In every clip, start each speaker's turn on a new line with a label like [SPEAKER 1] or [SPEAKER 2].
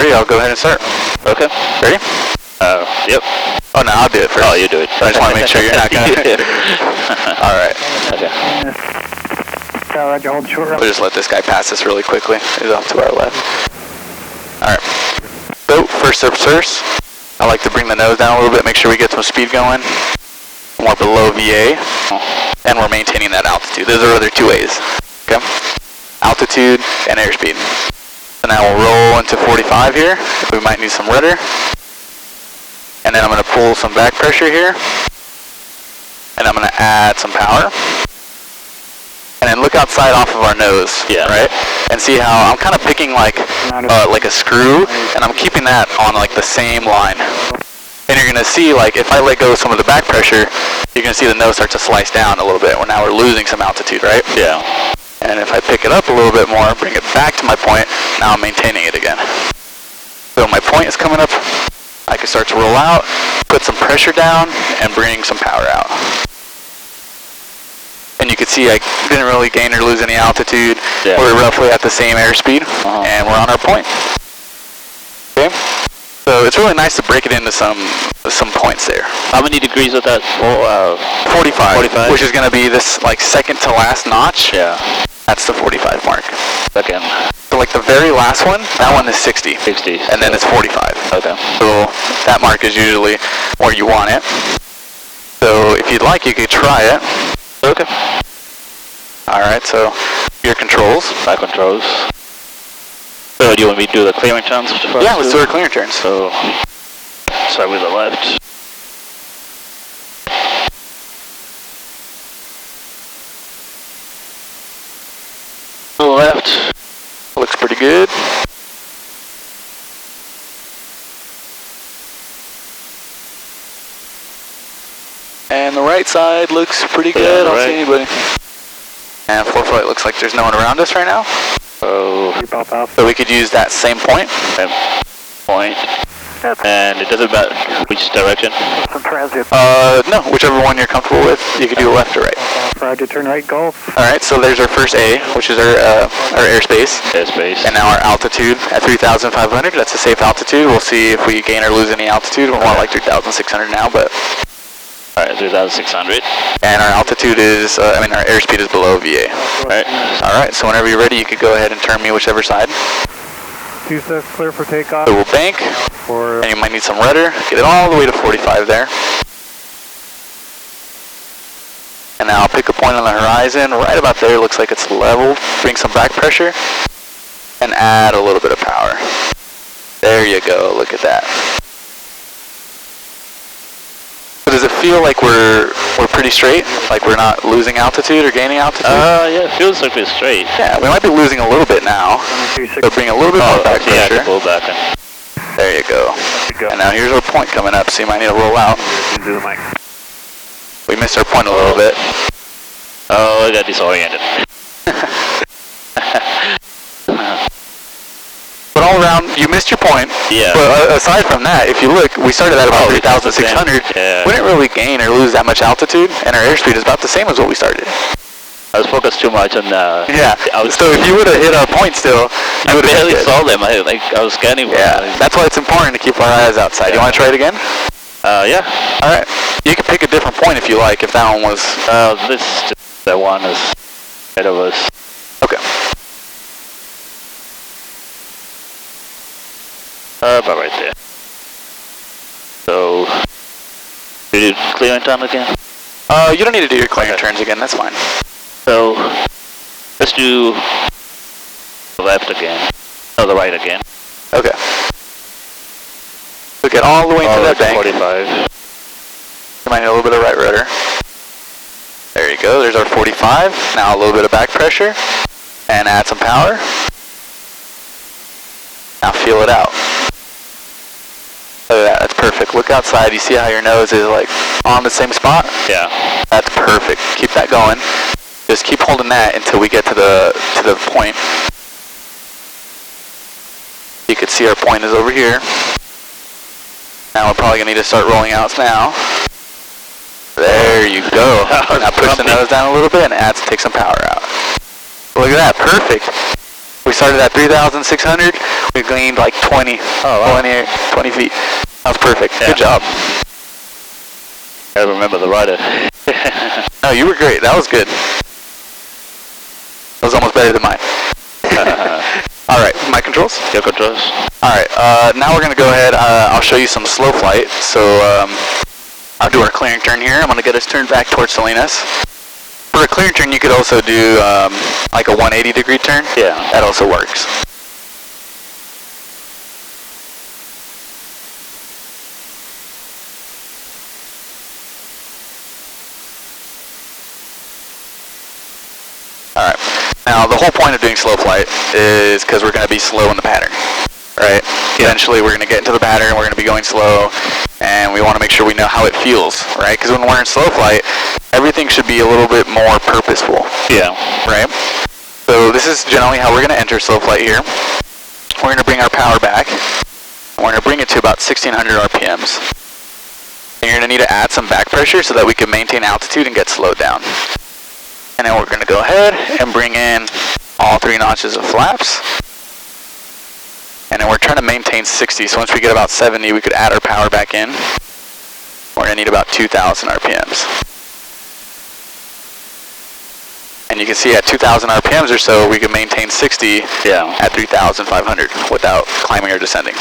[SPEAKER 1] Ready? I'll go ahead and start.
[SPEAKER 2] Okay.
[SPEAKER 1] Ready?
[SPEAKER 2] Yep.
[SPEAKER 1] Oh, no, I'll do it first.
[SPEAKER 2] Oh, you do it.
[SPEAKER 1] I just want to make sure you're not going to... All right.
[SPEAKER 2] Okay.
[SPEAKER 3] Roger, hold short.
[SPEAKER 1] We'll just let this guy pass us really quickly. He's off to our left. All right. So, first up first, I like to bring the nose down a little bit, make sure we get some speed going. We're below VA, and we're maintaining that altitude. Those are other two ways. Okay? Altitude and airspeed. So now we'll roll into 45 here. We might need some rudder. And then I'm going to pull some back pressure here. And I'm going to add some power. And then look outside off of our nose, right? And see how I'm kind of picking like a screw, and I'm keeping that on like the same line. And you're going to see, like, if I let go of some of the back pressure, you're going to see the nose start to slice down a little bit. Well, now we're losing some altitude, right?
[SPEAKER 2] Yeah.
[SPEAKER 1] And if I pick it up a little bit more, bring it back to my point, now I'm maintaining it again. So my point is coming up. I can start to roll out, put some pressure down, and bring some power out. And you can see I didn't really gain or lose any altitude.
[SPEAKER 2] Yeah.
[SPEAKER 1] We're roughly at the same airspeed, and we're on our point. Okay? So it's really nice to break it into some points there.
[SPEAKER 2] How many degrees is that?
[SPEAKER 1] 45, which is going to be this like second to last notch.
[SPEAKER 2] Yeah.
[SPEAKER 1] That's the 45 mark.
[SPEAKER 2] Second.
[SPEAKER 1] So like the very last one, that one is 60.
[SPEAKER 2] 60.
[SPEAKER 1] And then it's 45.
[SPEAKER 2] Okay.
[SPEAKER 1] So that mark is usually where you want it. So if you'd like, you could try it.
[SPEAKER 2] Okay.
[SPEAKER 1] Alright, so your controls.
[SPEAKER 2] My controls. So do you want me to do the clearing turns first?
[SPEAKER 1] Yeah, let's do our clearing turns.
[SPEAKER 2] So, start with the left. To the left.
[SPEAKER 1] Looks pretty good. And the right side looks pretty good. I don't see anybody. And 4-flight looks like there's no one around us right now. So we could use that same point.
[SPEAKER 2] Same point. And it doesn't matter which direction?
[SPEAKER 1] No, whichever one you're comfortable with. You could do left or right.
[SPEAKER 3] Roger, turn right, Gulf.
[SPEAKER 1] Alright, so there's our first A, which is our airspace.
[SPEAKER 2] Airspace.
[SPEAKER 1] And now our altitude at 3,500. That's a safe altitude. We'll see if we gain or lose any altitude. We're more like 3,600 now, but...
[SPEAKER 2] Alright, 3,600.
[SPEAKER 1] And our altitude is, our airspeed is below VA. Alright, so whenever you're ready, you could go ahead and turn me whichever side.
[SPEAKER 3] 26, clear for takeoff.
[SPEAKER 1] So we'll bank, and you might need some rudder. Get it all the way to 45 there. And now I'll pick a point on the horizon. Right about there, looks like it's level. Bring some back pressure, and add a little bit of power. There you go, look at that. So does it feel like we're pretty straight? Like we're not losing altitude or gaining altitude?
[SPEAKER 2] Yeah, it feels like we're straight.
[SPEAKER 1] Yeah, we might be losing a little bit now. So bring a little bit more back pressure.
[SPEAKER 2] Yeah, pull back.
[SPEAKER 1] There you go. And now here's our point coming up, so you might need to roll out. We missed our point a little bit.
[SPEAKER 2] Oh, I got disoriented.
[SPEAKER 1] But all around, you missed your point.
[SPEAKER 2] Yeah.
[SPEAKER 1] But aside from that, if you look, we started at about 3,600.
[SPEAKER 2] Yeah.
[SPEAKER 1] We didn't really gain or lose that much altitude, and our airspeed is about the same as what we started.
[SPEAKER 2] I was focused too much on
[SPEAKER 1] Yeah. So if you would have hit our point still, you would have
[SPEAKER 2] barely saw them. I was scanning.
[SPEAKER 1] Yeah. That's why it's important to keep our eyes outside. You want to try it again?
[SPEAKER 2] Yeah.
[SPEAKER 1] All right. You can pick a different point if you like. If that one was.
[SPEAKER 2] That one is ahead of us.
[SPEAKER 1] Okay.
[SPEAKER 2] About right there. So, you do clearing turn again?
[SPEAKER 1] You don't need to do your clearing turns again. That's fine.
[SPEAKER 2] So, let's do the left again. No, the right again.
[SPEAKER 1] Okay. So get all the way into that bank.
[SPEAKER 2] 45.
[SPEAKER 1] You might need a little bit of right rudder. There you go. There's our 45. Now a little bit of back pressure. And add some power. Now feel it out. Look at that. That's perfect. Look outside. You see how your nose is like on the same spot?
[SPEAKER 2] Yeah.
[SPEAKER 1] That's perfect. Keep that going. Just keep holding that until we get to the point. You can see our point is over here. Now we're probably going to need to start rolling out now. There you go. Now push the nose down a little bit and take some power out. Look at that. Perfect. We started at 3,600. We We gained like 20,
[SPEAKER 2] Oh, wow.
[SPEAKER 1] 20 feet. That was perfect.
[SPEAKER 2] Yeah.
[SPEAKER 1] Good job.
[SPEAKER 2] I remember the rider.
[SPEAKER 1] No, you were great. That was good. That was almost better than mine. All right, my controls.
[SPEAKER 2] Your controls.
[SPEAKER 1] All right, now we're gonna go ahead. I'll show you some slow flight. So I'll do our clearing turn here. I'm gonna get us turned back towards Salinas. For a clearing turn, you could also do like a 180-degree turn.
[SPEAKER 2] Yeah.
[SPEAKER 1] That also works. All right. Now, the whole point of doing slow flight is because we're going to be slow in the pattern, right?
[SPEAKER 2] Yeah.
[SPEAKER 1] Eventually, we're going to get into the pattern, we're going to be going slow, and we want to make sure we know how it feels, right? Because when we're in slow flight, everything should be a little bit more purposeful,
[SPEAKER 2] Yeah.
[SPEAKER 1] right? So this is generally how we're going to enter slow flight here. We're going to bring our power back, and we're going to bring it to about 1600 RPMs. And you're going to need to add some back pressure so that we can maintain altitude and get slowed down. And then we're going to go ahead and bring in all 3 notches of flaps. And then we're trying to maintain 60. So once we get about 70, we could add our power back in. We're going to need about 2,000 RPMs. And you can see at 2,000 RPMs or so, we can maintain 60
[SPEAKER 2] Yeah.
[SPEAKER 1] at 3,500 without climbing or descending.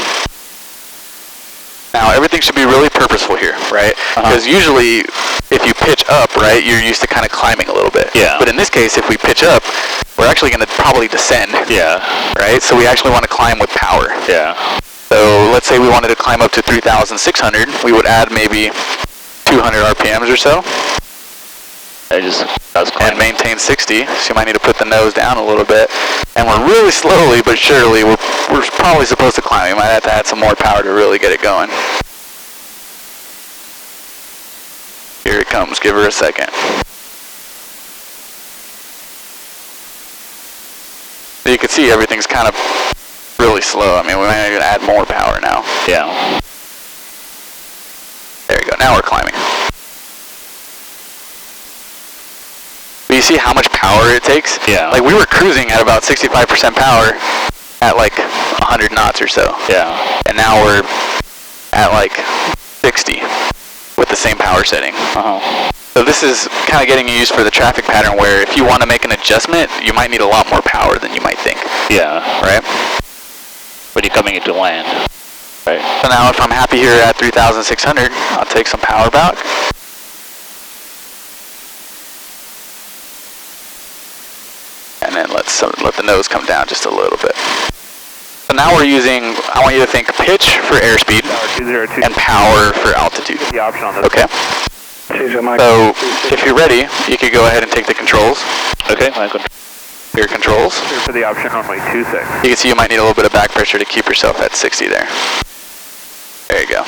[SPEAKER 1] Now, everything should be really purposeful here, right? Because usually, if you pitch up, right, you're used to kind of climbing a little bit.
[SPEAKER 2] Yeah.
[SPEAKER 1] But in this case, if we pitch up, we're actually going to probably descend,
[SPEAKER 2] Yeah.
[SPEAKER 1] right? So we actually want to climb with power.
[SPEAKER 2] Yeah.
[SPEAKER 1] So let's say we wanted to climb up to 3,600, we would add maybe 200 RPMs or so,
[SPEAKER 2] That's
[SPEAKER 1] and
[SPEAKER 2] climbing.
[SPEAKER 1] maintain 60. So you might need to put the nose down a little bit. And we're really slowly but surely, we're probably supposed to climb. We might have to add some more power to really get it going. Here it comes. Give her a second. So you can see everything's kind of really slow. I mean, we might need to add more power now.
[SPEAKER 2] Yeah.
[SPEAKER 1] There you go. Now we're climbing. But you see how much power it takes?
[SPEAKER 2] Yeah.
[SPEAKER 1] Like we were cruising at about 65% power at like 100 knots or so.
[SPEAKER 2] Yeah.
[SPEAKER 1] And now we're at like 60 with the same power setting. So this is kind of getting you used for the traffic pattern where if you want to make an adjustment, you might need a lot more power than you might think,
[SPEAKER 2] Yeah.
[SPEAKER 1] right?
[SPEAKER 2] When you're coming into land. Right.
[SPEAKER 1] So now if I'm happy here at 3,600, I'll take some power back. And then let the nose come down just a little bit. So now we're using, I want you to think pitch for airspeed
[SPEAKER 3] Tower 202.
[SPEAKER 1] and power for altitude.
[SPEAKER 3] The option on this.
[SPEAKER 1] Okay? So if you're ready, you could go ahead and take the controls.
[SPEAKER 2] Okay.
[SPEAKER 1] Your controls.
[SPEAKER 3] Here for the option only 26.
[SPEAKER 1] You can see you might need a little bit of back pressure to keep yourself at 60 there. There you go.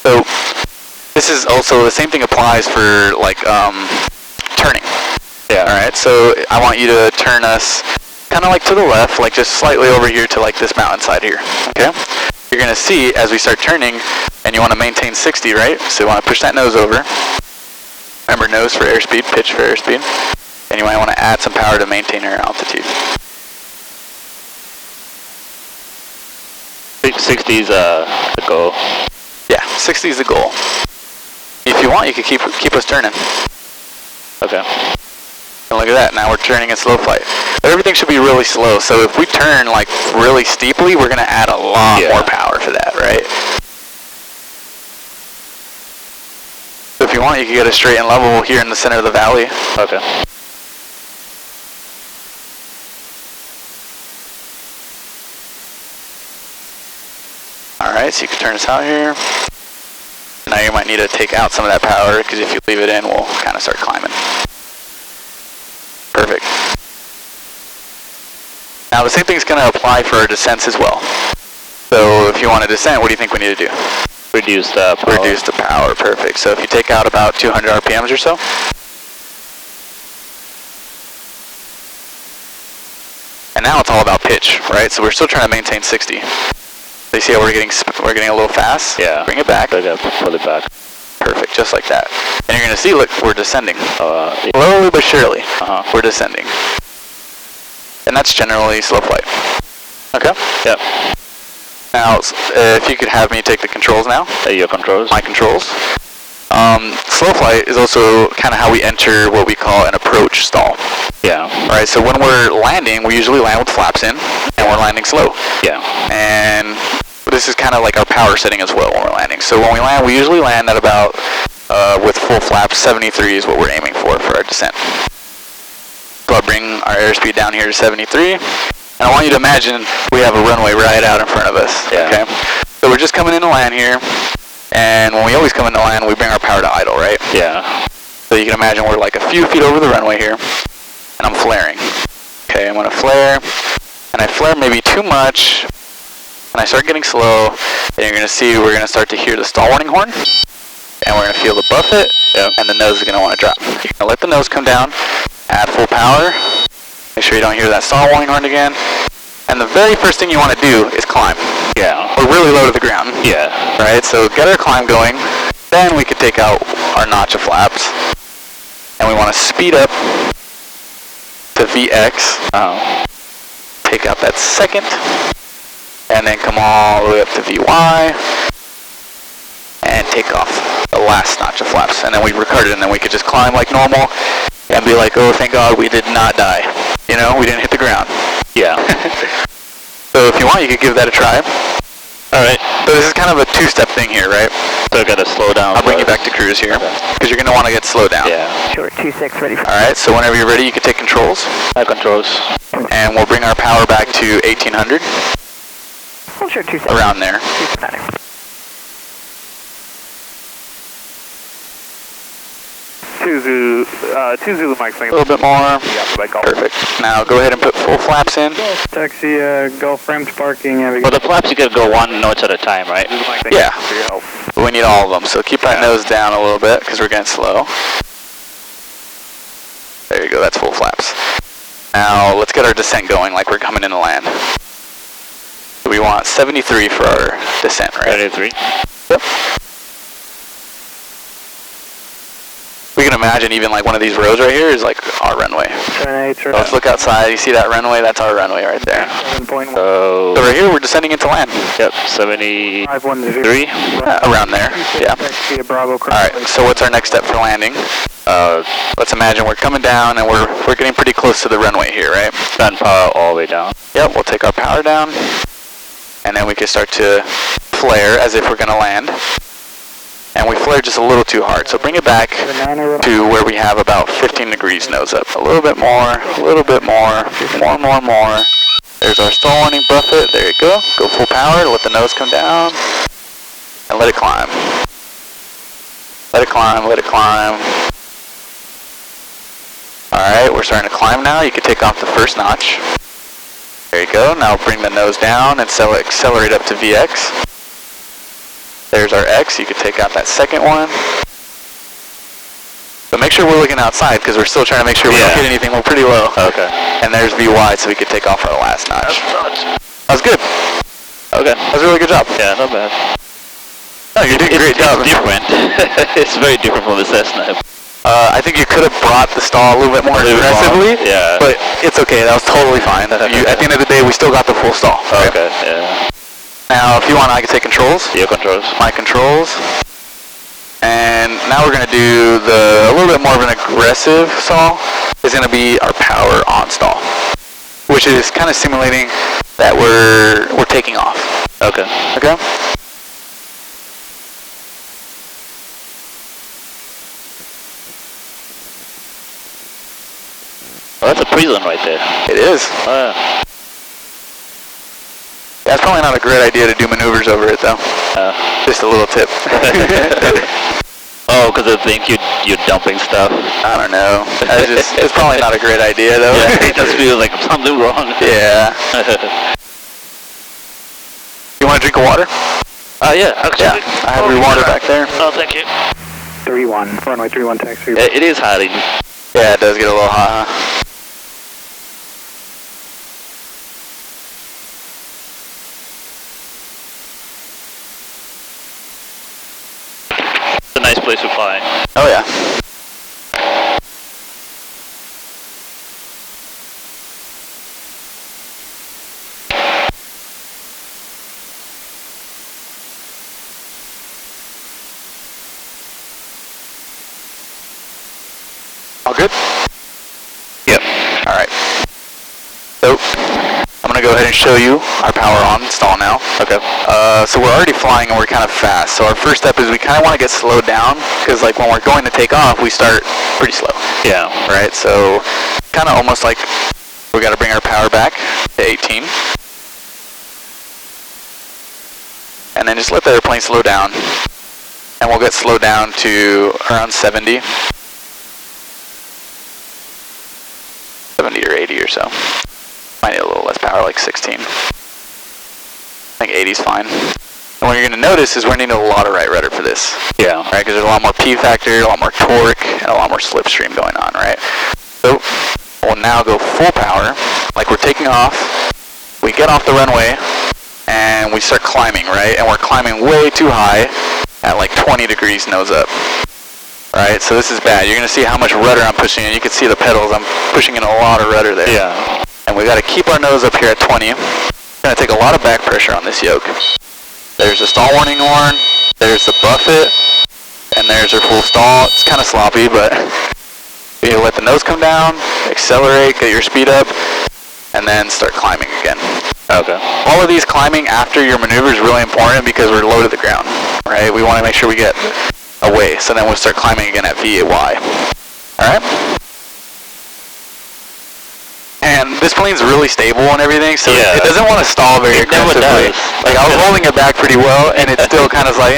[SPEAKER 1] So this is also, the same thing applies for like turning.
[SPEAKER 2] Yeah.
[SPEAKER 1] Alright, so I want you to turn us kind of like to the left, like just slightly over here to like this mountainside here, okay? You're going to see as we start turning, and you want to maintain 60, right? So you want to push that nose over. Remember, nose for airspeed, pitch for airspeed. And you might want to add some power to maintain your altitude.
[SPEAKER 2] 60 is the goal.
[SPEAKER 1] Yeah, 60 is the goal. If you want, you can keep us turning.
[SPEAKER 2] Okay.
[SPEAKER 1] And look at that, now we're turning in slow flight. But everything should be really slow, so if we turn like really steeply, we're going to add a lot more power for that, right? So if you want, you can get a straight and level here in the center of the valley.
[SPEAKER 2] Okay.
[SPEAKER 1] Alright, so you can turn us out here. Now you might need to take out some of that power, because if you leave it in, we'll kind of start climbing. Perfect. Now the same thing's going to apply for our descents as well. So if you want to descent, what do you think we need to do?
[SPEAKER 2] Reduce the power.
[SPEAKER 1] Reduce the power, perfect. So if you take out about 200 RPMs or so. And now it's all about pitch, right? So we're still trying to maintain 60. So you see how we're getting a little fast?
[SPEAKER 2] Yeah.
[SPEAKER 1] Bring it back.
[SPEAKER 2] Pull it back.
[SPEAKER 1] Perfect, just like that. And you're going to see, look, we're descending.
[SPEAKER 2] Yeah.
[SPEAKER 1] Slowly but surely, we're descending. And that's generally slow flight. Okay.
[SPEAKER 2] Yep.
[SPEAKER 1] Now, if you could have me take the controls now.
[SPEAKER 2] Your controls.
[SPEAKER 1] My controls. Slow flight is also kind of how we enter what we call an approach stall.
[SPEAKER 2] Yeah.
[SPEAKER 1] Alright, so when we're landing, we usually land with flaps in, and we're landing slow.
[SPEAKER 2] Yeah.
[SPEAKER 1] And this is kind of like our power setting as well when we're landing. So when we land, we usually land at about, with full flaps, 73 is what we're aiming for our descent. So I'll bring our airspeed down here to 73. And I want you to imagine we have a runway right out in front of us.
[SPEAKER 2] Yeah.
[SPEAKER 1] Okay. So we're just coming into land here, and when we always come into land, we bring our power to idle, right?
[SPEAKER 2] Yeah.
[SPEAKER 1] So you can imagine we're like a few feet over the runway here, and I'm flaring. Okay, I'm gonna flare, and I flare maybe too much, and I start getting slow, and you're gonna see we're gonna start to hear the stall warning horn, and we're gonna feel the buffet, and the nose is gonna want to drop. You're gonna let the nose come down, add full power. Make sure you don't hear that stall warning horn again. And the very first thing you want to do is climb.
[SPEAKER 2] Yeah.
[SPEAKER 1] We're really low to the ground.
[SPEAKER 2] Yeah.
[SPEAKER 1] Right? So get our climb going. Then we could take out our notch of flaps. And we want to speed up to VX. Take out that second. And then come all the way up to VY. And take off the last notch of flaps. And then we record it, and then we could just climb like normal. And be like, oh, thank God we did not die. You know, we didn't hit the ground.
[SPEAKER 2] Yeah.
[SPEAKER 1] So if you want, you could give that a try.
[SPEAKER 2] Alright.
[SPEAKER 1] So this is kind of a two-step thing here, right?
[SPEAKER 2] So I gotta slow down.
[SPEAKER 1] I'll bring you back to cruise here, because you're going to want to get slowed down.
[SPEAKER 2] Yeah.
[SPEAKER 4] Short 26, ready for...
[SPEAKER 1] Alright, so whenever you're ready, you can take controls.
[SPEAKER 2] My controls.
[SPEAKER 1] And we'll bring our power back to 1800.
[SPEAKER 4] Hold short 26.
[SPEAKER 1] Around there.
[SPEAKER 3] 2 Zulu Mike
[SPEAKER 1] A little bit more. Perfect. Now go ahead and put full flaps in.
[SPEAKER 4] Taxi, Gulf Ramps parking.
[SPEAKER 2] For the flaps, you gotta go one notch at a time, right?
[SPEAKER 1] Yeah. But we need all of them, so keep that nose down a little bit, because we're getting slow. There you go, that's full flaps. Now let's get our descent going like we're coming into land. So we want 73 for our descent, right?
[SPEAKER 2] 73.
[SPEAKER 1] Yep. We can imagine even like one of these rows right here is like our runway. So let's look outside. You see that runway? That's our runway right there.
[SPEAKER 4] 7.1.
[SPEAKER 2] So
[SPEAKER 1] right here we're descending into land.
[SPEAKER 2] Yep, 73.
[SPEAKER 4] 510.
[SPEAKER 1] Around there. Yeah.
[SPEAKER 4] Taxi, Bravo.
[SPEAKER 1] Alright, so what's our next step for landing? Let's imagine we're coming down and we're getting pretty close to the runway here, right?
[SPEAKER 2] Gun power all the way down.
[SPEAKER 1] Yep, we'll take our power down. And then we can start to flare as if we're going to land. And we flare just a little too hard, so bring it back to where we have about 15 degrees nose up. A little bit more, a little bit more, more. There's our stall warning buffet. There you go. Go full power, let the nose come down, and let it climb. Let it climb, let it climb. Alright, we're starting to climb now. You can take off the first notch. There you go. Now bring the nose down and accelerate up to VX. There's our X. You can take out that second one. But make sure we're looking outside, because we're still trying to make sure we don't hit anything. We're pretty low.
[SPEAKER 2] Okay.
[SPEAKER 1] And there's VY, so we could take off our last notch. That was good.
[SPEAKER 2] Okay.
[SPEAKER 1] That was a really good job.
[SPEAKER 2] Yeah, not bad.
[SPEAKER 1] No, you're doing a great job.
[SPEAKER 2] It's different. It's very different from the Cessna.
[SPEAKER 1] I think you could have brought the stall a little bit more aggressively.
[SPEAKER 2] Yeah.
[SPEAKER 1] But it's okay. That was totally fine. At the end of the day, we still got the full stall. Right?
[SPEAKER 2] Okay, yeah.
[SPEAKER 1] Now, if you want, I can take controls.
[SPEAKER 2] Your controls.
[SPEAKER 1] My controls. And now we're going to do a little bit more of an aggressive stall. Is going to be our power on stall, which is kind of simulating that we're taking off.
[SPEAKER 2] Okay.
[SPEAKER 1] Okay?
[SPEAKER 2] Well, that's a prison right there.
[SPEAKER 1] It is. That's probably not a great idea to do maneuvers over it, though. Just a little tip.
[SPEAKER 2] Oh, because they think you're dumping stuff.
[SPEAKER 1] I don't know. It's probably not a great idea, though.
[SPEAKER 2] Yeah, it just feels like something wrong.
[SPEAKER 1] Yeah. You want a drink of water?
[SPEAKER 2] Yeah, actually.
[SPEAKER 1] Yeah, I have your water back there.
[SPEAKER 2] Oh, thank you.
[SPEAKER 4] 31, runway 31, taxi.
[SPEAKER 2] It is hot.
[SPEAKER 1] Yeah, it does get a little hot, huh?
[SPEAKER 2] It's a nice place to fly.
[SPEAKER 1] Oh, yeah. All good?
[SPEAKER 2] Yep.
[SPEAKER 1] All right. So I'm gonna go ahead and show you our power on install now.
[SPEAKER 2] Okay.
[SPEAKER 1] So we're already flying and we're kind of fast. So our first step is we kind of want to get slowed down because like when we're going to take off, we start pretty slow.
[SPEAKER 2] Yeah.
[SPEAKER 1] Right. So kind of almost like we got to bring our power back to 18. And then just let the airplane slow down. And we'll get slowed down to around 70. 70 or 80 or so. Might need a little less power, like 16. I think 80 is fine. And what you're going to notice is we're needing a lot of right rudder for this.
[SPEAKER 2] Yeah.
[SPEAKER 1] Right, because there's a lot more P factor, a lot more torque, and a lot more slipstream going on, right? So we'll now go full power, like we're taking off. We get off the runway, and we start climbing, right? And we're climbing way too high at like 20 degrees nose up. Right, so this is bad. You're going to see how much rudder I'm pushing in. You can see the pedals. I'm pushing in a lot of rudder there.
[SPEAKER 2] Yeah.
[SPEAKER 1] And we got to keep our nose up here at 20. It's going to take a lot of back pressure on this yoke. There's the stall warning horn. There's the buffet. And there's our full stall. It's kind of sloppy, but you let the nose come down, accelerate, get your speed up, and then start climbing again.
[SPEAKER 2] Okay.
[SPEAKER 1] All of these climbing after your maneuver is really important because we're low to the ground, right? We want to make sure we get away, so then we'll start climbing again at VAY. Alright? And this plane's really stable and everything, so it doesn't want to stall very aggressively. Like, I was holding it back pretty well, and it's still kind of like,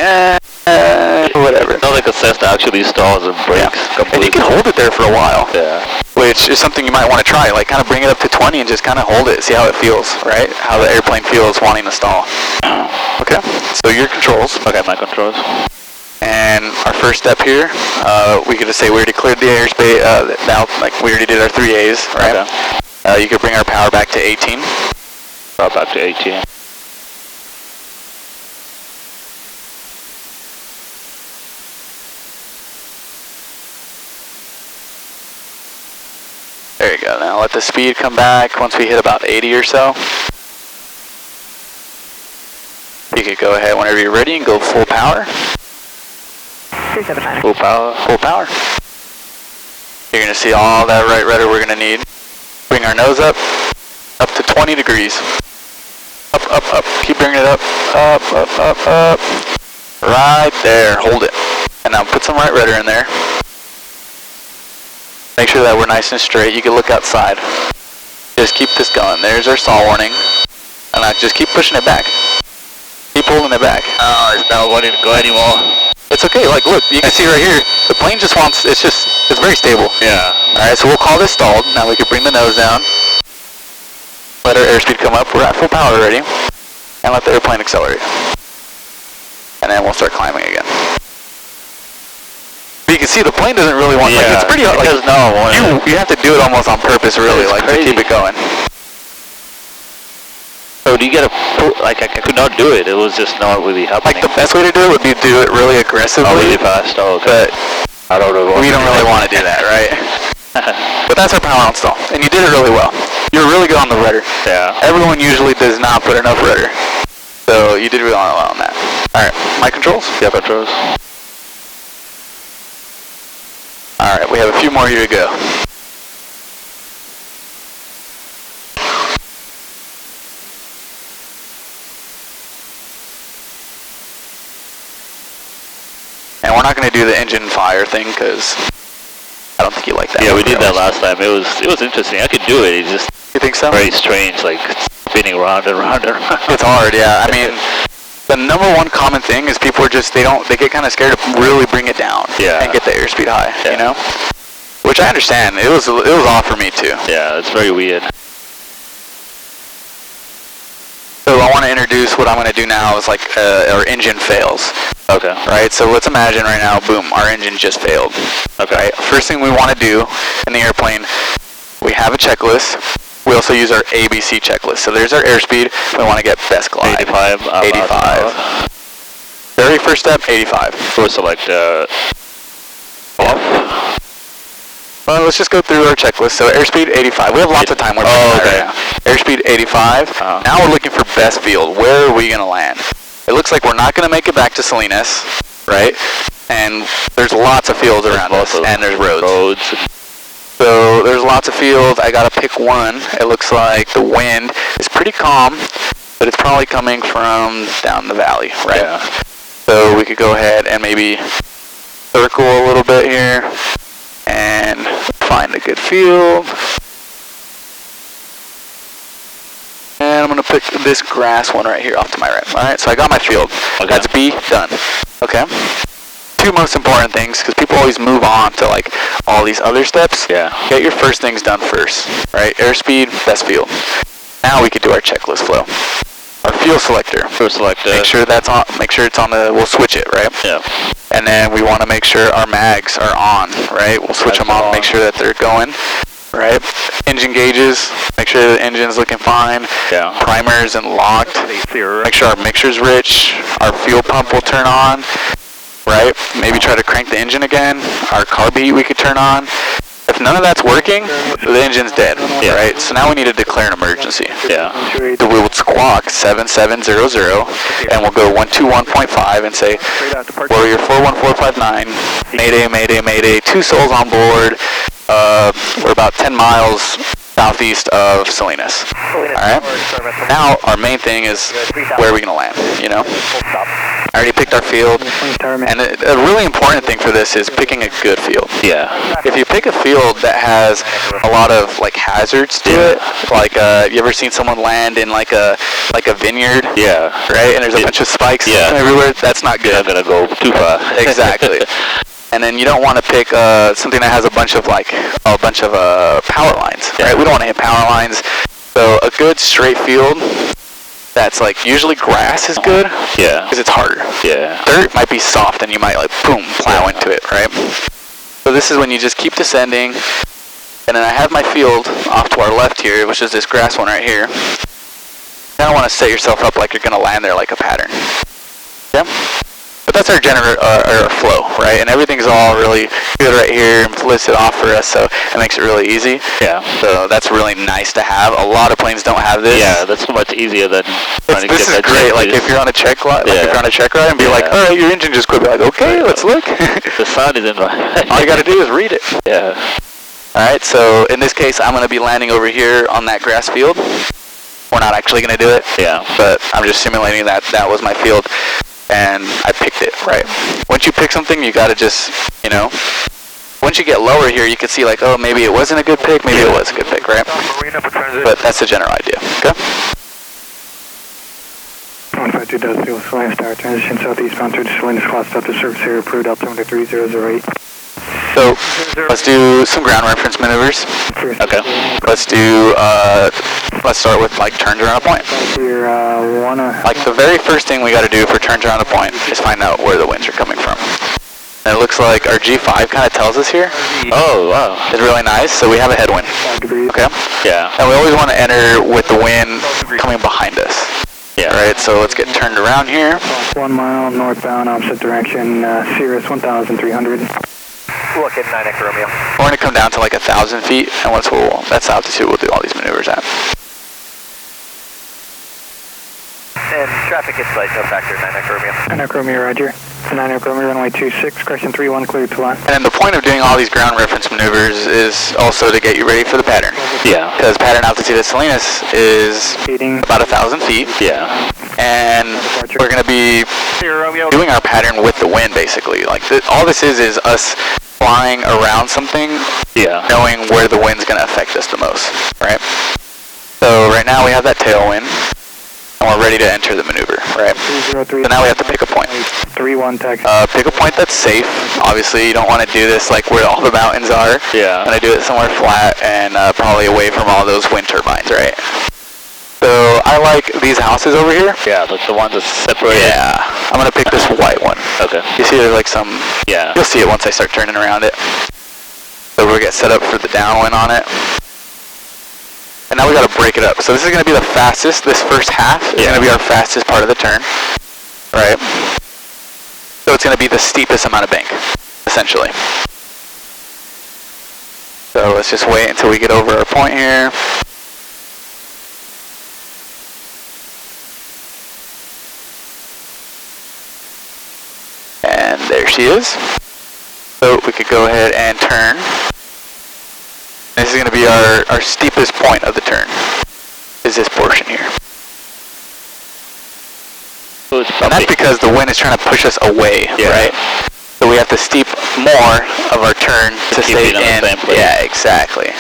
[SPEAKER 1] whatever.
[SPEAKER 2] It's not like a Cessna actually stalls and brakes completely.
[SPEAKER 1] And you can hold it there for a while.
[SPEAKER 2] Yeah.
[SPEAKER 1] Which is something you might want to try. Like, kind of bring it up to 20 and just kind of hold it, see how it feels, right? How the airplane feels wanting to stall. Okay? So your controls.
[SPEAKER 2] Okay, my controls.
[SPEAKER 1] And our first step here, we could just say we already cleared the airspace, now, like, we already did our 3As, right?
[SPEAKER 2] Okay.
[SPEAKER 1] You could bring our power back to 18.
[SPEAKER 2] Power back to 18.
[SPEAKER 1] There you go. Now let the speed come back once we hit about 80 or so. You could go ahead whenever you're ready and go full power.
[SPEAKER 5] 379.
[SPEAKER 2] Full power.
[SPEAKER 1] Full power. You're going to see all that right rudder we're going to need. Bring our nose up to 20 degrees. Up, up, up. Keep bringing it up. Up, up, up, up. Right there. Hold it. And now put some right rudder in there. Make sure that we're nice and straight. You can look outside. Just keep this going. There's our stall warning. And now just keep pushing it back. Keep pulling it back.
[SPEAKER 2] Oh, it's not wanting to go anymore.
[SPEAKER 1] It's okay. Like, look, you can see right here, the plane just wants, it's very stable.
[SPEAKER 2] Yeah.
[SPEAKER 1] Alright, so we'll call this stalled. Now we can bring the nose down. Let our airspeed come up. We're at full power already. And let the airplane accelerate. And then we'll start climbing again. But you can see the plane doesn't really want, like, it's pretty, like, you have to do it almost on purpose, really, like, to keep it going.
[SPEAKER 2] So do you get like, I could not do it. It was just not really happening.
[SPEAKER 1] Like, the best way to do it would be to do it really aggressively.
[SPEAKER 2] Oh, really fast. Oh, okay.
[SPEAKER 1] But
[SPEAKER 2] I don't know.
[SPEAKER 1] we don't really want to do that, right? But that's our power on stall. And you did it really well. You're really good on the rudder.
[SPEAKER 2] Yeah.
[SPEAKER 1] Everyone usually does not put enough rudder. So you did really well on that. Alright, my controls?
[SPEAKER 2] Yeah, controls.
[SPEAKER 1] Alright, we have a few more here to go. And we're not going to do the engine fire thing because I don't think you like that.
[SPEAKER 2] Yeah, we did that last time. It was interesting. I could do it. It's just
[SPEAKER 1] You think so?
[SPEAKER 2] very strange, like spinning around and around and around.
[SPEAKER 1] It's hard, yeah. I mean, the number one common thing is people are just, they get kind of scared to really bring it down and get the airspeed high, you know? Which I understand. It was off for me too.
[SPEAKER 2] Yeah, it's very weird.
[SPEAKER 1] So I want to introduce what I'm going to do now is like our engine fails.
[SPEAKER 2] Okay.
[SPEAKER 1] Right, so let's imagine right now, boom, our engine just failed.
[SPEAKER 2] Okay.
[SPEAKER 1] Right? First thing we want to do in the airplane, we have a checklist. We also use our ABC checklist. So there's our airspeed. We want to get best glide.
[SPEAKER 2] 85.
[SPEAKER 1] 85. Very first step, 85.
[SPEAKER 2] So select off.
[SPEAKER 1] Well, let's just go through our checklist. So airspeed, 85. We have lots of time. We're right now. Airspeed, 85. Now we're looking for best field. Where are we going to land? It looks like we're not going to make it back to Salinas, right? And there's lots of fields around us, and there's roads. So there's lots of fields. I gotta pick one. It looks like the wind is pretty calm, but it's probably coming from down the valley, right?
[SPEAKER 2] Yeah.
[SPEAKER 1] So we could go ahead and maybe circle a little bit here and find a good field. And I'm gonna pick this grass one right here off to my right. All right, so I got my field.
[SPEAKER 2] Okay.
[SPEAKER 1] That's B, done. Okay. Two most important things, because people always move on to like all these other steps.
[SPEAKER 2] Yeah.
[SPEAKER 1] Get your first things done first, right? Airspeed, best field. Now we could do our checklist flow. Our fuel selector.
[SPEAKER 2] First select.
[SPEAKER 1] Make sure that's on. Make sure it's on the. We'll switch it, right?
[SPEAKER 2] Yeah.
[SPEAKER 1] And then we want to make sure our mags are on, right? We'll switch them on, make sure that they're going, right? Engine gauges. Make sure the engine's looking fine.
[SPEAKER 2] Yeah.
[SPEAKER 1] Primers and locked. Make sure our mixture's rich. Our fuel pump will turn on. Right? Maybe try to crank the engine again. Our carb heat we could turn on. If none of that's working, the engine's dead, right? So now we need to declare an emergency.
[SPEAKER 2] Yeah.
[SPEAKER 1] So we would squawk 7700, and we'll go 121.5 and say, Warrior 41459, Mayday, Mayday, Mayday, 2 souls on board. We're about 10 miles southeast of Salinas. Alright? Now, our main thing is, where are we going to land, you know? I already picked our field, and a really important thing for this is picking a good field.
[SPEAKER 2] Yeah.
[SPEAKER 1] If you pick a field that has a lot of like hazards to it, like you ever seen someone land in like a vineyard?
[SPEAKER 2] Yeah.
[SPEAKER 1] Right? And there's a bunch of spikes everywhere. That's not good.
[SPEAKER 2] You're not gonna go too far.
[SPEAKER 1] Exactly. And then you don't want to pick something that has a bunch of power lines, right? We don't want to hit power lines. So a good straight field that's like usually grass is good.
[SPEAKER 2] Yeah.
[SPEAKER 1] Because it's harder.
[SPEAKER 2] Yeah.
[SPEAKER 1] Dirt might be soft and you might like boom plow into it, right? So this is when you just keep descending. And then I have my field off to our left here, which is this grass one right here. You kind of want to set yourself up like you're going to land there like a pattern. Yeah? But that's our our flow, right? And everything's all really good right here and listed off for us, so it makes it really easy.
[SPEAKER 2] Yeah.
[SPEAKER 1] So that's really nice to have. A lot of planes don't have this.
[SPEAKER 2] Yeah, that's so much easier than trying to
[SPEAKER 1] This
[SPEAKER 2] get
[SPEAKER 1] is
[SPEAKER 2] that
[SPEAKER 1] great.
[SPEAKER 2] check.
[SPEAKER 1] Like if you're on a check ride, like if you're on a check ride and be like, all right, your engine just quit. Be like, okay, let's look.
[SPEAKER 2] The sun is in my...
[SPEAKER 1] All you got to do is read it.
[SPEAKER 2] Yeah.
[SPEAKER 1] All right. So in this case, I'm going to be landing over here on that grass field. We're not actually going to do it.
[SPEAKER 2] Yeah.
[SPEAKER 1] But I'm just simulating that was my field. And I picked it, right? Once you pick something, you gotta just, you know, once you get lower here, you can see like, oh, maybe it wasn't a good pick, maybe it was a good pick, right? But that's the general idea, okay?
[SPEAKER 4] 152 does fuel Salinas Tower, transition southeastbound through the Salinas Quad, stop to service area approved, altimeter 3008.
[SPEAKER 1] So, let's do some ground reference maneuvers.
[SPEAKER 2] Okay.
[SPEAKER 1] Let's start with like turns around a point. Like the very first thing we gotta do for turns around a point is find out where the winds are coming from. And it looks like our G5 kind of tells us here.
[SPEAKER 2] Oh, wow.
[SPEAKER 1] It's really nice, so we have a headwind. Okay?
[SPEAKER 2] Yeah.
[SPEAKER 1] And we always want to enter with the wind coming behind us.
[SPEAKER 2] Yeah.
[SPEAKER 1] Right, so let's get turned around here.
[SPEAKER 4] 1 mile northbound, opposite direction, Cirrus 1300.
[SPEAKER 3] Look at 9 Echo Romeo.
[SPEAKER 1] We're going to come down to like 1,000 feet, and that's the altitude we'll do all these maneuvers at.
[SPEAKER 3] And traffic is light, no factor, 9 Echo Romeo.
[SPEAKER 4] 9 Echo Romeo, roger. 9 Echo Romeo, runway 26, correction 31, cleared to land.
[SPEAKER 1] And then the point of doing all these ground reference maneuvers is also to get you ready for the pattern.
[SPEAKER 2] Yeah.
[SPEAKER 1] Because pattern altitude at Salinas is about 1,000 feet.
[SPEAKER 2] Yeah.
[SPEAKER 1] And we're going to be doing our pattern with the wind, basically. Like all this is us flying around something, knowing where the wind's going to affect us the most, right? So right now we have that tailwind, and we're ready to enter the maneuver, right? So now we have to pick a point.
[SPEAKER 4] 31 taxi.
[SPEAKER 1] Pick a point that's safe. Obviously, you don't want to do this like where all the mountains are.
[SPEAKER 2] Yeah.
[SPEAKER 1] And I do it somewhere flat and probably away from all those wind turbines, right? So I like these houses over here.
[SPEAKER 2] Yeah, like the ones that's separated.
[SPEAKER 1] Yeah. I'm going to pick this white one.
[SPEAKER 2] Okay.
[SPEAKER 1] You see there's like some...
[SPEAKER 2] Yeah.
[SPEAKER 1] You'll see it once I start turning around it. So we'll get set up for the downwind on it. And now we got to break it up. So this is going to be the fastest. This first half is going to be our fastest part of the turn. Right? So it's going to be the steepest amount of bank, essentially. So let's just wait until we get over our point here. And there she is. So we could go ahead and turn. this is going to be our steepest point of the turn, is this portion here.
[SPEAKER 2] So it's
[SPEAKER 1] And that's
[SPEAKER 2] bumpy.
[SPEAKER 1] because the wind is trying to push us away,
[SPEAKER 2] Yeah.
[SPEAKER 1] right? So we have to steep more of our turn to
[SPEAKER 2] keep
[SPEAKER 1] stay
[SPEAKER 2] it on the
[SPEAKER 1] in.
[SPEAKER 2] same place.
[SPEAKER 1] Yeah, exactly.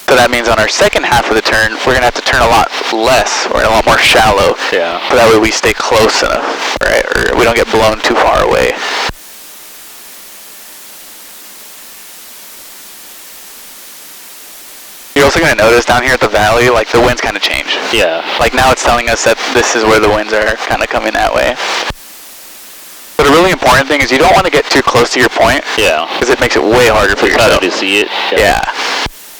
[SPEAKER 1] So that means on our second half of the turn, we're going to have to turn a lot less, or a lot more shallow.
[SPEAKER 2] Yeah.
[SPEAKER 1] So that way we stay close enough, right? Or we don't get blown too far away. You're also going to notice down here at the valley, like the winds kind of change.
[SPEAKER 2] Yeah.
[SPEAKER 1] Like now it's telling us that this is where the winds are kind of coming that way. But a really important thing is you don't want to get too close to your point,
[SPEAKER 2] Yeah.
[SPEAKER 1] because it makes it way harder for
[SPEAKER 2] It's harder
[SPEAKER 1] yourself.
[SPEAKER 2] to see it.
[SPEAKER 1] Yeah.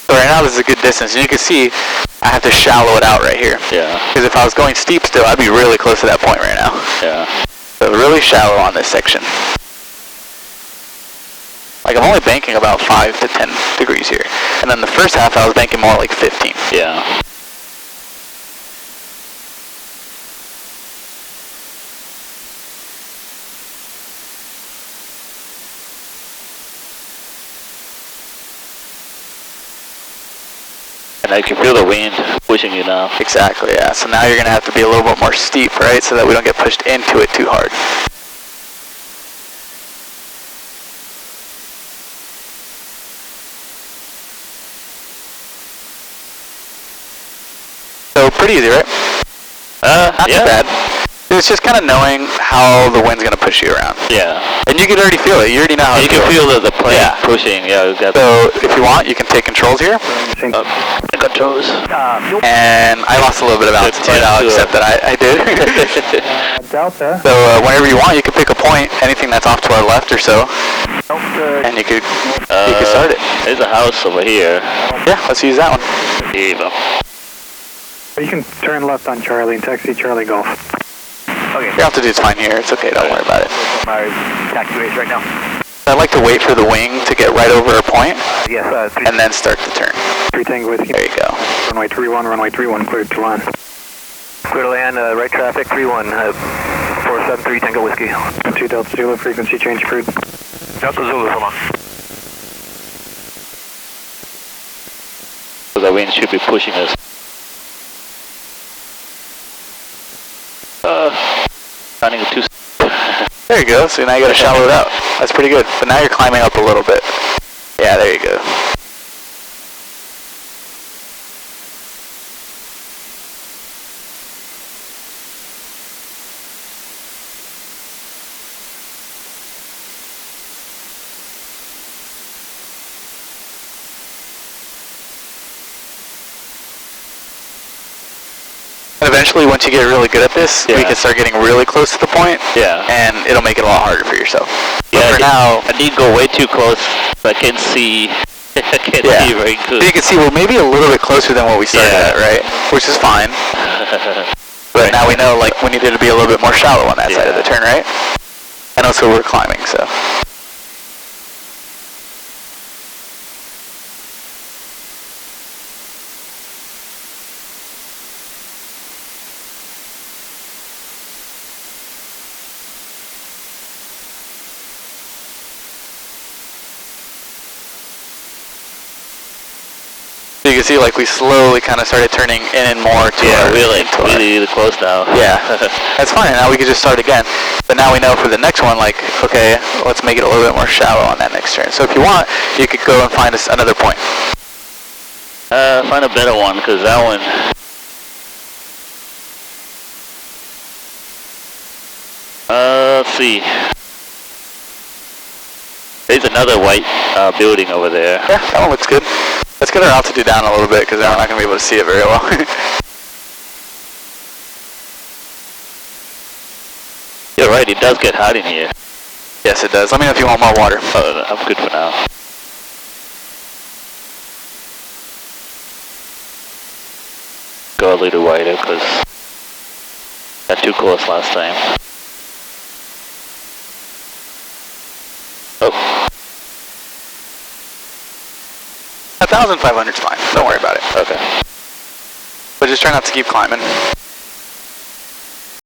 [SPEAKER 1] So right now this is a good distance, and you can see I have to shallow it out right here.
[SPEAKER 2] Yeah.
[SPEAKER 1] Because if I was going steep still, I'd be really close to that point right now.
[SPEAKER 2] Yeah.
[SPEAKER 1] So really shallow on this section. Like I'm only banking about 5 to 10 degrees here. And then the first half I was banking more like 15.
[SPEAKER 2] Yeah. And I can feel the wind pushing you now.
[SPEAKER 1] Exactly, yeah. So now you're going to have to be a little bit more steep, right? So that we don't get pushed into it too hard. So pretty easy, right? Not
[SPEAKER 2] yeah.
[SPEAKER 1] too bad. It's just kind of knowing how the wind's going to push you around.
[SPEAKER 2] Yeah.
[SPEAKER 1] And you can already feel it. You already know how
[SPEAKER 2] You
[SPEAKER 1] it
[SPEAKER 2] can
[SPEAKER 1] feels.
[SPEAKER 2] feel the plane
[SPEAKER 1] Yeah.
[SPEAKER 2] pushing. Yeah, we got
[SPEAKER 1] So if you want, you can take controls here.
[SPEAKER 4] Same.
[SPEAKER 2] the controls.
[SPEAKER 1] And I lost a little bit of altitude. I'll accept that I did.
[SPEAKER 4] Delta.
[SPEAKER 1] So whenever you want, you can pick a point, anything that's off to our left or so, and you could start it.
[SPEAKER 2] There's a house over here.
[SPEAKER 1] Yeah, let's use that one.
[SPEAKER 2] Here you go.
[SPEAKER 4] You can turn left on Charlie and taxi Charlie Golf.
[SPEAKER 3] Okay.
[SPEAKER 1] Your altitude's fine here. It's okay. Don't worry about it.
[SPEAKER 3] My taxi race right now.
[SPEAKER 1] I like to wait for the wing to get right over our point,
[SPEAKER 3] Yes, 3.
[SPEAKER 1] and then start the turn.
[SPEAKER 4] 3 Tango Whiskey.
[SPEAKER 1] There you go.
[SPEAKER 4] Runway 31, cleared to land.
[SPEAKER 3] Clear to land, right traffic, 3-1, 473 Tango Whiskey.
[SPEAKER 4] 2 Delta Zulu, frequency change approved.
[SPEAKER 3] Delta Zulu, hold on.
[SPEAKER 2] So the wind should be pushing us. Running a 2.
[SPEAKER 1] There you go. So now you got to shallow it out. That's pretty good. But now you're climbing up a little bit. Yeah, there you go. And eventually, once you get really good at this, we
[SPEAKER 2] Yeah.
[SPEAKER 1] can start getting really close to the point,
[SPEAKER 2] Yeah.
[SPEAKER 1] and it'll make it a lot harder for yourself. But
[SPEAKER 2] Yeah,
[SPEAKER 1] for now,
[SPEAKER 2] I did go way too close. I can see. I can't
[SPEAKER 1] Yeah.
[SPEAKER 2] see very
[SPEAKER 1] so
[SPEAKER 2] good.
[SPEAKER 1] you can see we're maybe a little bit closer than what we started
[SPEAKER 2] Yeah.
[SPEAKER 1] at, right? Which is fine. But now we know, like, we needed to be a little bit more shallow on that side of the turn, right? And also we're climbing, so. So you can see, like, we slowly kind of started turning in and more to
[SPEAKER 2] Yeah,
[SPEAKER 1] our,
[SPEAKER 2] really,
[SPEAKER 1] to our-
[SPEAKER 2] really close now.
[SPEAKER 1] Yeah, that's fine. Now we can just start again. But now we know for the next one, like, okay, let's make it a little bit more shallow on that next turn. So if you want, you could go and find us another point.
[SPEAKER 2] Find a better one, because that one. Let's see. There's another white building over there.
[SPEAKER 1] Yeah, that one looks good. Let's get our altitude down a little bit, because then we're not going to be able to see it very well.
[SPEAKER 2] You're right, it does get hot in here.
[SPEAKER 1] Yes, it does. Let me know if you want more water.
[SPEAKER 2] I'm good for now. Go a little wider, because got too close last time. Oh,
[SPEAKER 1] 1,500 is fine. Don't worry about it.
[SPEAKER 2] okay.
[SPEAKER 1] But just try not to keep climbing.